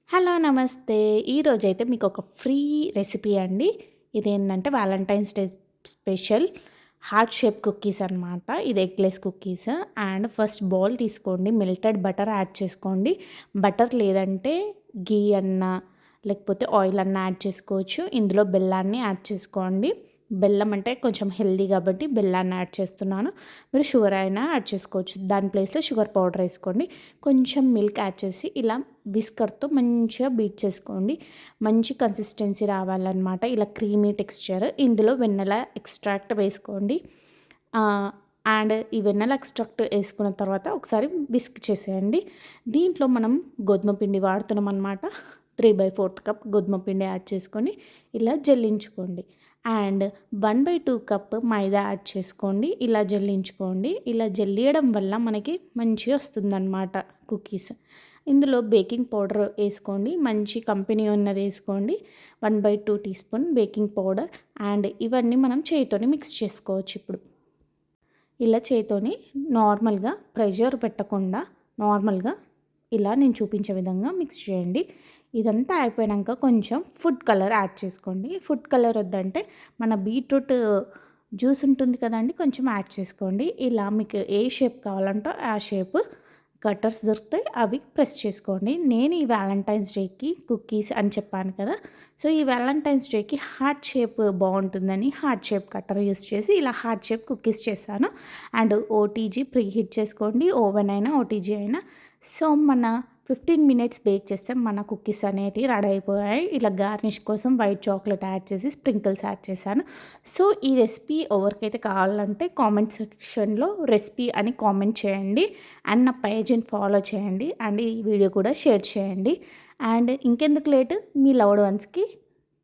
Hello నమస్తే. ఈరోజైతే మీకు ఒక ఫ్రీ రెసిపీ అండి. ఇదేంటంటే Valentine's day special heart shape cookies అనమాట. ఇది eggless cookies. And first bowl తీసుకోండి, మెల్టెడ్ బటర్ యాడ్ చేసుకోండి. బటర్ లేదంటే గీ అన్నా లేకపోతే ఆయిల్ అన్నా యాడ్ చేసుకోవచ్చు. ఇందులో బెల్లాన్ని యాడ్ చేసుకోండి. బెల్లం అంటే కొంచెం హెల్దీ కాబట్టి బెల్లాన్ని యాడ్ చేస్తున్నాను. మీరు షుగర్ అయినా యాడ్ చేసుకోవచ్చు. దాని ప్లేస్లో షుగర్ పౌడర్ వేసుకోండి. కొంచెం మిల్క్ యాడ్ చేసి ఇలా విస్కర్తో మంచిగా బీట్ చేసుకోండి. మంచి కన్సిస్టెన్సీ రావాలన్నమాట. ఇలా క్రీమీ టెక్స్చర్. ఇందులో వెన్నెల ఎక్స్ట్రాక్ట్ వేసుకోండి. అండ్ ఈ వెన్నెల ఎక్స్ట్రాక్ట్ వేసుకున్న తర్వాత ఒకసారి విస్క్ చేసేయండి. దీంట్లో మనం గోధుమ పిండి వాడుతున్నాం అనమాట. 3/4 కప్ గోధుమ పిండి యాడ్ చేసుకొని ఇలా జల్లించుకోండి. అండ్ 1/2 కప్ మైదా యాడ్ చేసుకోండి. ఇలా జల్లించుకోండి. ఇలా జల్లియడం వల్ల మనకి మంచిగా వస్తుందన్నమాట కుకీస్. ఇందులో బేకింగ్ పౌడర్ వేసుకోండి. మంచి కంపెనీ ఉన్నది వేసుకోండి. 1/2 tea spoon baking powder. And ఇవన్నీ మనం చేతితోని మిక్స్ చేసుకోవచ్చు. ఇప్పుడు ఇలా చేతితోని నార్మల్గా ప్రెషర్ పెట్టకుండా నార్మల్గా ఇలా నేను చూపించే విధంగా మిక్స్ చేయండి. ఇదంతా అయిపోయాక కొంచెం ఫుడ్ కలర్ యాడ్ చేసుకోండి. ఫుడ్ కలర్ వద్దంటే మన బీట్రూట్ జ్యూస్ ఉంటుంది కదండి, కొంచెం యాడ్ చేసుకోండి. ఇలా మీకు ఏ షేప్ కావాలంటే ఆ షేప్ కట్టర్స్ దొరుకుతాయి, అవి ప్రెస్ చేసుకోండి. నేను ఈ వ్యాలంటైన్స్ డేకి కుకీస్ అని చెప్పాను కదా, సో ఈ వ్యాలంటైన్స్ డేకి హార్ట్ షేప్ బాగుంటుందని హార్ట్ షేప్ కట్టర్ యూస్ చేసి ఇలా హార్ట్ షేప్ కుకీస్ చేస్తాను. అండ్ ఓటీజీ ప్రీ హీట్ చేసుకోండి, ఓవెన్ అయినా ఓటీజీ అయినా. సో మన 15 మినిట్స్ బేక్ చేస్తే మన కుకీస్ అనేటివి రెడీ అయిపోయాయి. ఇలా గార్నిష్ కోసం వైట్ చాక్లెట్ యాడ్ చేసి స్ప్రింకిల్స్ యాడ్ చేశాను. సో ఈ రెసిపీ ఎవరికైతే కావాలంటే కామెంట్ సెక్షన్లో రెసిపీ అని కామెంట్ చేయండి. అండ్ నా పేజ్ని ఫాలో చేయండి. అండ్ ఈ వీడియో కూడా షేర్ చేయండి. అండ్ ఇంకెందుకు లేట్, మీ లవ్డ్ వన్స్కి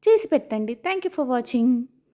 చేసి పెట్టండి. Thank you for watching.